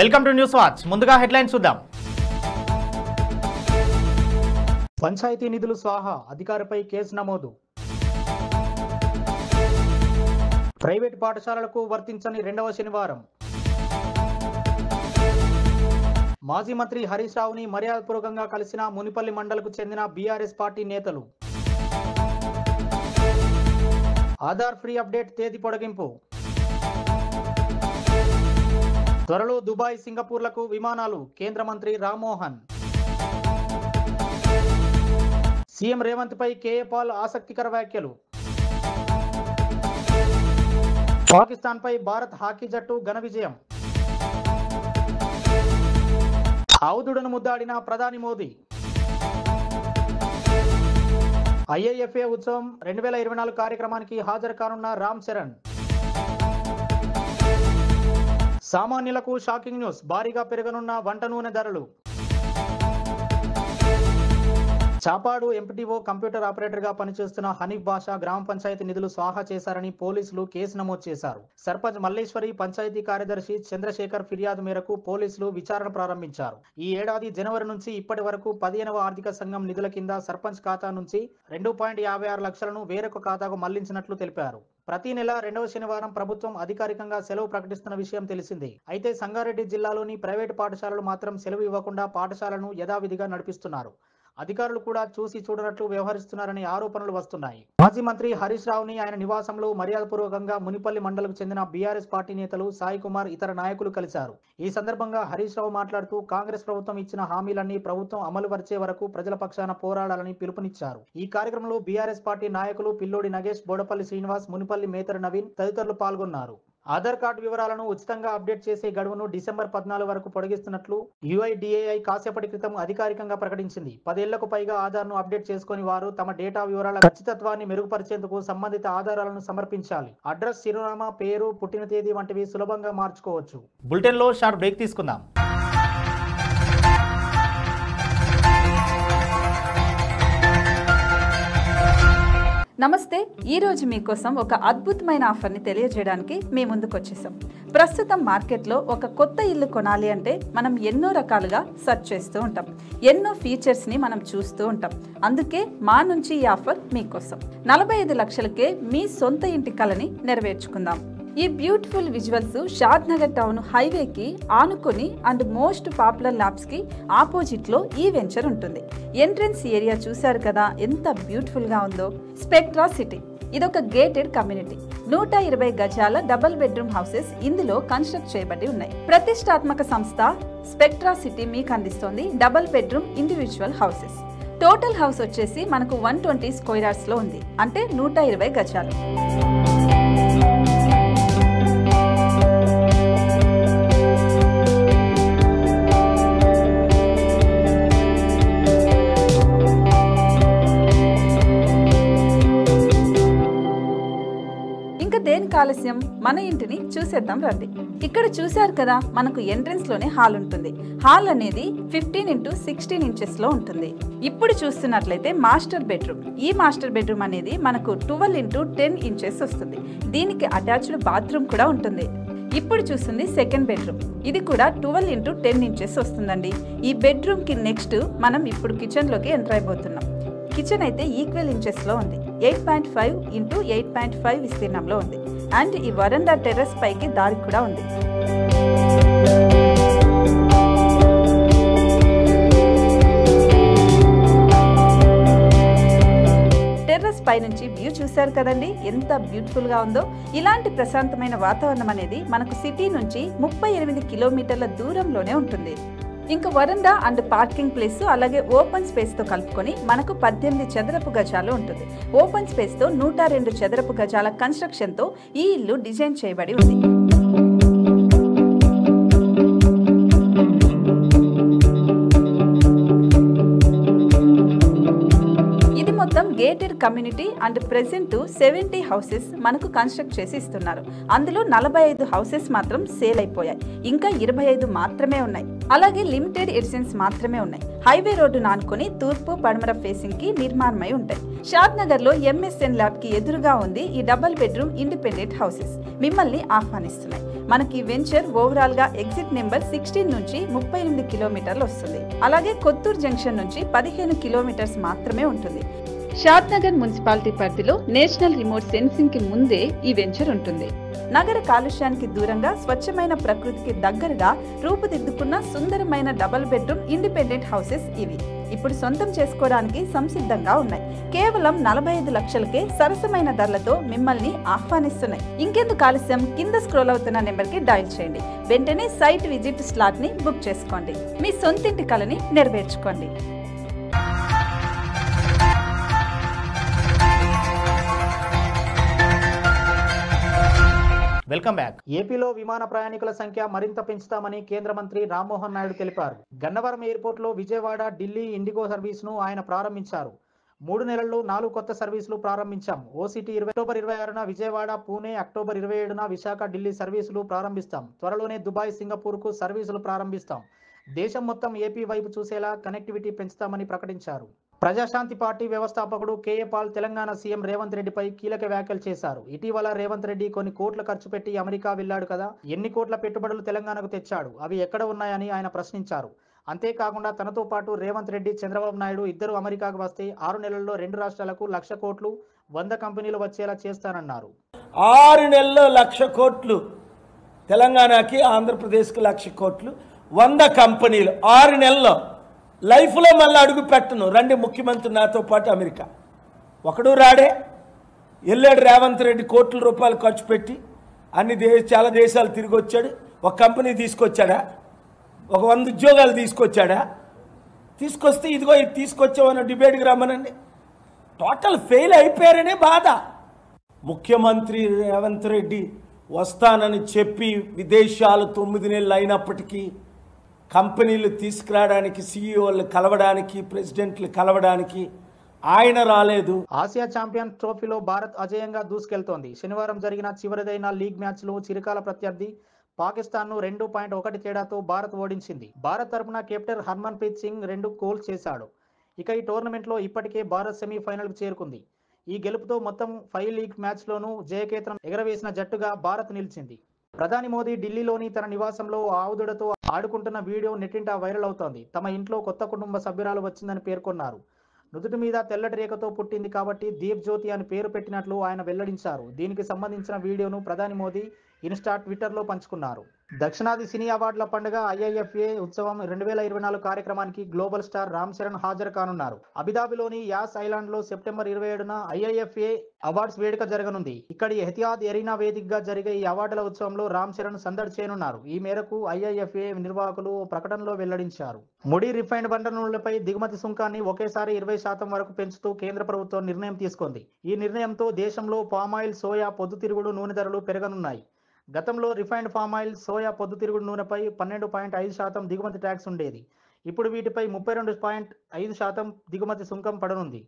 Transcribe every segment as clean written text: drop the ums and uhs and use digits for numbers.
Welcome to news watch. ముందుగా headlines చూద్దాం. పంచాయతీ నిధులు స్వాహా, అధికారిపై కేసు నమోదు. ప్రైవేట్ పాఠశాలలకు వర్తించని రెండవ శనివారం. మాజీ మంత్రి హరీష్ రావుని మర్యాదపూర్వకంగా కలిసిన మునిపల్లి మండలకు చెందిన బీఆర్ఎస్ పార్టీ నేతలు. ఆధార్ ఫ్రీ అప్డేట్ తేదీ పొడిగింపు. త్వరలో దుబాయ్, సింగపూర్లకు విమానాలు, కేంద్ర మంత్రి రామ్మోహన్. సీఎం రేవంత్ పై కేఏ పాల్ ఆసక్తికర వ్యాఖ్యలు. పాకిస్తాన్ పై భారత్ హాకీ జట్టు ఘన విజయం. ఆవుదుడను ముద్దాడిన ప్రధాని మోదీ. ఐఏఎఫ్ఏ ఉత్సవం 2024 కార్యక్రమానికి హాజరు కానున్న రామ్ చరణ్. సామాన్యులకు షాకింగ్ న్యూస్, భారీగా పెరగనున్న వంట నూనె ధరలు. చాపాడు ఎంపీటీఓ కంప్యూటర్ ఆపరేటర్ గా పనిచేస్తున్న హనీఫ్ బాషా గ్రామ పంచాయతీ నిధులు స్వాహా చేశారని పోలీసులు కేసు నమోదు చేశారు. సర్పంచ్ మల్లేశ్వరి, పంచాయతీ కార్యదర్శి చంద్రశేఖర్ ఫిర్యాదు మేరకు పోలీసులు విచారణ ప్రారంభించారు. ఈ ఏడాది జనవరి నుంచి ఇప్పటి వరకు 15వ ఆర్థిక సంఘం నిధుల కింద సర్పంచ్ ఖాతా నుంచి 2.56 లక్షలను వేరొక ఖాతాకు మళ్లించినట్లు తెలిపారు. ప్రతి నెల 2వ శనివారం ప్రభుత్వం అధికారికంగా సెలవు ప్రకటిస్తున్న విషయం తెలిసిందే. అయితే సంగారెడ్డి జిల్లాలోని ప్రైవేటు పాఠశాలలు మాత్రం సెలవు ఇవ్వకుండా పాఠశాలను యథావిధిగా నడిపిస్తున్నారు. అధికారులు కూడా చూసి చూడనట్లు వ్యవహరిస్తున్నారనే ఆరోపణలు వస్తున్నాయి. మాజీ మంత్రి హరీష్ రావుని ఆయన నివాసంలో మర్యాదపూర్వకంగా మునిపల్లి మండలకు చెందిన బీఆర్ఎస్ పార్టీ నేతలు సాయి కుమార్, ఇతర నాయకులు కలిశారు. ఈ సందర్భంగా హరీష్ రావు మాట్లాడుతూ కాంగ్రెస్ ప్రభుత్వం ఇచ్చిన హామీలన్నీ ప్రభుత్వం అమలు పరిచే వరకు ప్రజల పక్షాన పోరాడాలని పిలుపునిచ్చారు. ఈ కార్యక్రమంలో బీఆర్ఎస్ పార్టీ నాయకులు పిల్లోడి నగేష్, బోడపల్లి శ్రీనివాస్, మునిపల్లి మేతర్ నవీన్ తదితరులు పాల్గొన్నారు. ఆధార్ కార్డు వివరాలను ఉచితంగా అప్డేట్ చేసే గడువును డిసెంబర్ 14 వరకు పొడిగిస్తున్నట్లు యుఐడిఏఐ కాసేపటి క్రితం అధికారికంగా ప్రకటించింది. 10 ఏళ్లకు పైగా ఆధార్ను అప్డేట్ చేసుకుని వారు తమ డేటా వివరాల ఖచ్చితత్వాన్ని మెరుగుపరిచేందుకు సంబంధిత ఆధారాలను సమర్పించాలి. అడ్రస్, చిరునామా, పేరు, పుట్టిన తేదీ వంటివి సులభంగా మార్చుకోవచ్చు. బులెటిన్ లో షార్ట్ బ్రేక్ తీసుకుందాం. నమస్తే. ఈరోజు మీకోసం ఒక అద్భుతమైన ఆఫర్ని తెలియజేయడానికి మీ ముందుకు వచ్చేసాం. ప్రస్తుతం మార్కెట్లో ఒక కొత్త ఇల్లు కొనాలి అంటే మనం ఎన్నో రకాలుగా సెర్చ్ చేస్తూ ఉంటాం, ఎన్నో ఫీచర్స్ని మనం చూస్తూ ఉంటాం. అందుకే మా నుంచి ఈ ఆఫర్ మీకోసం. 45 లక్షలకే మీ సొంత ఇంటి కలని నెరవేర్చుకుందాం. ఈ బ్యూటిఫుల్ విజువల్స్ షాద్ నగర్ టౌన్ హైవేకి ఆనుకొని అండ్ మోస్ట్ పాపులర్ ల్యాబ్స్ కి ఆపోజిట్ లో ఈ వెంచర్ ఉంటుంది. ఎంట్రన్స్ ఏరియా చూశారు కదా ఎంత బ్యూటిఫుల్ గా ఉందో. స్పెక్ట్రా సిటీ ఇదొక గేటెడ్ కమ్యూనిటీ. 120 గజాల డబుల్ బెడ్రూమ్ హౌసెస్ ఇందులో కన్స్ట్రక్ట్ చేయబడి ఉన్నాయి. ప్రతిష్టాత్మక సంస్థ స్పెక్ట్రా సిటీ మీకు అందిస్తోంది double bedroom individual houses. Total house వచ్చేసి మనకు 120 స్క్వేర్ యార్డ్స్ లో ఉంది, అంటే 120 గజాలు. దేనికి ఆలస్యం, మన ఇంటిని చూసేద్దాం రండి. ఇక్కడ చూశారు కదా, మనకు ఎంట్రన్స్ లోనే హాల్ ఉంటుంది. హాల్ అనేది 15x16 ఇంచెస్ లో ఉంటుంది. ఇప్పుడు చూస్తున్నట్లయితే మాస్టర్ బెడ్రూమ్. ఈ మాస్టర్ బెడ్రూమ్ అనేది మనకు 12x10 ఇంచెస్ వస్తుంది. దీనికి అటాచ్డ్ బాత్రూమ్ కూడా ఉంటుంది. ఇప్పుడు చూస్తుంది సెకండ్ బెడ్రూమ్. ఇది కూడా 12x10 ఇంచెస్ వస్తుందండి. ఈ బెడ్రూమ్ కి నెక్స్ట్ మనం ఇప్పుడు కిచెన్ లోకి ఎంటర్ అయిపోతున్నాం. కిచెన్ అయితే ఈక్వల్ ఇంచెస్ లో ఉంది. 8.5 x 8.5 విస్తీర్ణంలో ఉంది. అండ్ ఈ వరండా టెర్రస్ పైకి దారి కూడా ఉంది. టెర్రస్ పై నుంచి వ్యూ చూశారు కదండి ఎంత బ్యూటిఫుల్ గా ఉందో. ఇలాంటి ప్రశాంతమైన వాతావరణం అనేది మనకు సిటీ నుంచి 38 కిలోమీటర్ల దూరంలోనే ఉంటుంది. ఇంకా వరండా అండ్ పార్కింగ్ ప్లేస్ అలాగే ఓపెన్ స్పేస్ తో కలుపుకొని మనకు 18 చదరపు గజాలు ఉంటుంది. ఓపెన్ స్పేస్ తో 102 చదరపు గజాల కన్స్ట్రక్షన్ తో ఈ ఇల్లు డిజైన్ చేయబడి ఉంది. ఇది మొత్తం gate gated community and present 70 houses మనకు కన్స్ట్రక్ట్ చేసి ఇస్తున్నారు. అందులో 45 హౌసెస్ మాత్రం సేల్ అయిపోయాయి. ఇంకా 25 మాత్రమే ఉన్నాయి. అలాగే లిమిటెడ్ ఎడిషన్స్ మాత్రమే ఉన్నాయి. హైవే రోడ్డు నానుకొని తూర్పు పడమర ఫేసింగ్ కి నిర్మాణమై ఉంటాయి. షాద్ నగర్ లో MSN ల్యాబ్ కి ఎదురుగా ఉంది ఈ డబుల్ బెడ్రూమ్ ఇండిపెండెంట్ హౌసెస్. మిమ్మల్ని ఆహ్వానిస్తున్నాయి. మనకి వెంచర్ ఓవరాల్ గా ఎగ్జిట్ నెంబర్ 16 నుంచి 38 కిలోమీటర్లు వస్తుంది. అలాగే కొత్తూరు జంక్షన్ నుంచి 15 కిలోమీటర్స్ మాత్రమే ఉంటుంది. షాద్ నగర్ మున్సిపాలిటీ పరిధిలో నేషనల్ రిమోట్ సెన్సింగ్ కి ముందే ఈ వెంచర్ ఉంటుంది. నగర కాలుష్యానికి దూరంగా స్వచ్ఛమైన ప్రకృతికి దగ్గరగా రూపుదిద్దుకున్న సుందరమైన డబుల్ బెడ్రూమ్ ఇండిపెండెంట్ హౌసెస్ ఇవి. ఇప్పుడు సొంతం చేసుకోవడానికి సంసిద్ధంగా ఉన్నాయి. కేవలం 45 లక్షలకే సరసమైన ధరలతో మిమ్మల్ని ఆహ్వానిస్తున్నాయి. ఇంకెందుకు ఆలస్యం, కింద స్క్రోల్ అవుతున్న నెంబర్ కి డయల్ చేయండి. వెంటనే సైట్ విజిట్ స్లాట్ ని బుక్ చేసుకోండి. మీ సొంతింటి కలని నెరవేర్చుకోండి. Welcome back. ఏపీలో విమాన ప్రయాణికుల సంఖ్య మరింత పెంచుతామని కేంద్ర మంత్రి రామ్మోహన్ నాయుడు తెలిపారు. గన్నవరం ఎయిర్పోర్ట్ లో విజయవాడ, ఢిల్లీ ఇండిగో సర్వీస్ ను ఆయన ప్రారంభించారు. 3 నెలల్లో 4 కొత్త సర్వీసులు ప్రారంభించాం. ఓసిటీ అక్టోబర్ 26న విజయవాడ, పూణే, అక్టోబర్ 27న విశాఖ, ఢిల్లీ సర్వీసులు ప్రారంభిస్తాం. త్వరలోనే దుబాయ్, సింగపూర్ కు సర్వీసులు ప్రారంభిస్తాం. దేశం మొత్తం ఏపీ వైపు చూసేలా కనెక్టివిటీ పెంచుతామని ప్రకటించారు. ప్రజాశాంతి పార్టీ వ్యవస్థాపకుడు కేఏ పాల్ తెలంగాణ సీఎం రేవంత్ రెడ్డిపై కీలక వ్యాఖ్యలు చేశారు. ఇటీవల రేవంత్ రెడ్డి కొన్ని కోట్లు ఖర్చు పెట్టి అమెరికా వెళ్లాడు కదా, ఎన్ని కోట్ల పెట్టుబడులు తెలంగాణకు తెచ్చాడు, అవి ఎక్కడ ఉన్నాయని ఆయన ప్రశ్నించారు. అంతేకాకుండా తనతో పాటు రేవంత్ రెడ్డి, చంద్రబాబు నాయుడు ఇద్దరు అమెరికాకు వస్తే 6 నెలల్లో 2 రాష్ట్రాలకు 1,00,000 కోట్లు 100 కంపెనీలు వచ్చేలా చేస్తానన్నారు. 6 నెలల్లో 1,00,000 కోట్లు తెలంగాణకి, ఆంధ్రప్రదేశ్కి 1,00,000 కోట్లు 100 కంపెనీలు 6 నెలల్లో. లైఫ్లో మళ్ళీ అడుగు పెట్టను, రండి ముఖ్యమంత్రి నాతో పాటు అమెరికా. ఒకడు రాడే, వెళ్ళాడు రేవంత్ రెడ్డి కోట్ల రూపాయలు ఖర్చు పెట్టి చాలా దేశాలు తిరిగి వచ్చాడు. ఒక కంపెనీ తీసుకొచ్చాడా, ఒక 100 ఉద్యోగాలు తీసుకొచ్చాడా? తీసుకొస్తే ఇదిగో ఇది తీసుకొచ్చామన్న డిబేట్కి రమ్మనండి. టోటల్ ఫెయిల్ అయిపోయారనే బాధ. ముఖ్యమంత్రి రేవంత్ రెడ్డి వస్తానని చెప్పి విదేశాలు 9 నెలలు అయినప్పటికీ కంపెనీలు తీసుకురావడానికి, సీఈఓలు కలవడానికి, ప్రెసిడెంట్లు కలవడానికి ఆయన రాలేదు. ఆసియా ఛాంపియన్స్ ట్రోఫీలో భారత్ అజేయంగా దూసుకెళ్తోంది. శనివారం జరిగిన చివరిదైన లీగ్ మ్యాచ్లో చిరకాల ప్రత్యర్థి పాకిస్తాన్ను 2.1 తేడాతో భారత్ ఓడించింది. భారత్ తరపున కెప్టెన్ హర్మన్ ప్రీత్ సింగ్ 2 గోల్స్ చేశాడు. ఇక ఈ టోర్నమెంట్లో ఇప్పటికే భారత్ సెమీఫైనల్కు చేరుకుంది. ఈ గెలుపుతో మొత్తం 5 లీగ్ మ్యాచ్లోనూ జయకేతనం ఎగరవేసిన జట్టుగా భారత్ నిలిచింది. ప్రధాని మోదీ ఢిల్లీలోని తన నివాసంలో ఆవుదుడతో ఆడుకుంటున్న వీడియో నెట్టింట వైరల్ అవుతోంది. తమ ఇంట్లో కొత్త కుటుంబ సభ్యురాలు వచ్చిందని పేర్కొన్నారు. నుదుటి మీద తెల్లటి రేఖతో పుట్టింది కాబట్టి దీప్ జ్యోతి అని పేరు పెట్టినట్లు ఆయన వెల్లడించారు. దీనికి సంబంధించిన వీడియోను ప్రధాని మోదీ ఇన్స్టా, ట్విట్టర్లో పంచుకున్నారు. దక్షిణాది సినీ అవార్డుల పండుగ IIFA ఉత్సవం 2024 కార్యక్రమానికి గ్లోబల్ స్టార్ రామ్ చరణ్ హాజరు కానున్నారు. అబుదాబిలోని యాస్ ఐలాండ్ లో సెప్టెంబర్ 27న IIFA అవార్డ్స్ వేడుక జరగనుంది. ఇక్కడి ఎహ్తియాద్ ఎరీనా వేదికగా జరిగే ఈ అవార్డుల ఉత్సవంలో రామ్ చరణ్ సందడి చేయనున్నారు. ఈ మేరకు IIFA నిర్వాహకులు ప్రకటనలో వెల్లడించారు. ముడి రిఫైన్డ్ బండ నూనెలపై దిగుమతి సుంకాన్ని ఒకేసారి 20% వరకు పెంచుతూ కేంద్ర ప్రభుత్వం నిర్ణయం తీసుకుంది. ఈ నిర్ణయంతో దేశంలో పామాయిల్, సోయా, పొద్దుతిరుగుడు నూనె ధరలు పెరగనున్నాయి. గతంలో రిఫైన్డ్ పామాయిల్, సోయా, పొద్దుతిరుగుడు నూనెపై 12.5% దిగుమతి ట్యాక్స్ ఉండేది. ఇప్పుడు వీటిపై 32.5% దిగుమతి సుంకం పడనుంది.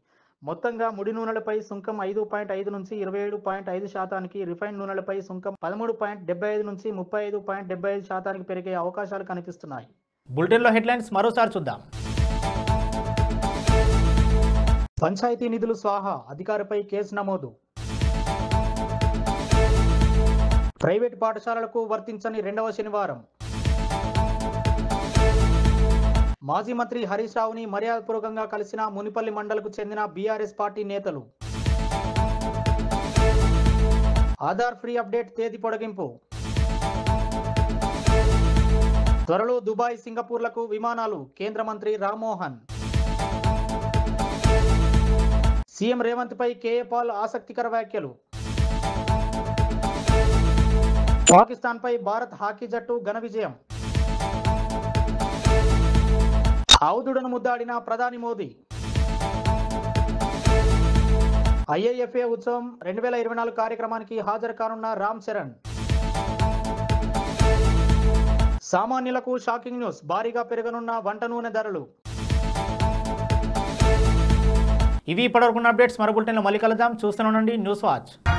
మొత్తంగా ముడి నూనెలపై సుంకం 5.5 నుంచి 27.5%కి, రిఫైన్డ్ నూనెలపై సుంకం 13.75 నుంచి 35.75%కి పెరిగే అవకాశాలు కనిపిస్తున్నాయి. బులెటిన్లో హెడ్లైన్స్ మరోసారి చూద్దాం. పంచాయతీ నిధులు స్వాహా, అధికారిపై కేసు నమోదు. ప్రైవేట్ పాఠశాలలకు వర్తించని 2వ శనివారం. మాజీ మంత్రి హరీష్ రావుని మర్యాదపూర్వకంగా కలిసిన మునిపల్లి మండలకు చెందిన బీఆర్ఎస్ పార్టీ నేతలు. ఆధార్ ఫ్రీ అప్డేట్ తేదీ పొడిగింపు. త్వరలో దుబాయ్, సింగపూర్లకు విమానాలు, కేంద్ర మంత్రి రామ్మోహన్. సీఎం రేవంత్ పై కేఏ పాల్ ఆసక్తికర వ్యాఖ్యలు. పాకిస్తాన్ పై భారత్ హాకీ జట్టు ఘన విజయం. ఆవుదుడను ముద్దాడిన ప్రధాని మోదీ. IIFA ఉత్సవం 2024 కార్యక్రమానికి హాజరు కానున్న రామ్ చరణ్. సామాన్యులకు షాకింగ్ న్యూస్, భారీగా పెరగనున్న వంట నూనె ధరలు. ఇవి ఇప్పటివరకు అప్డేట్స్. మరో బులెటిన్లో మళ్ళీ కలుద్దాం. చూస్తూనే ఉండండి న్యూస్ వాచ్.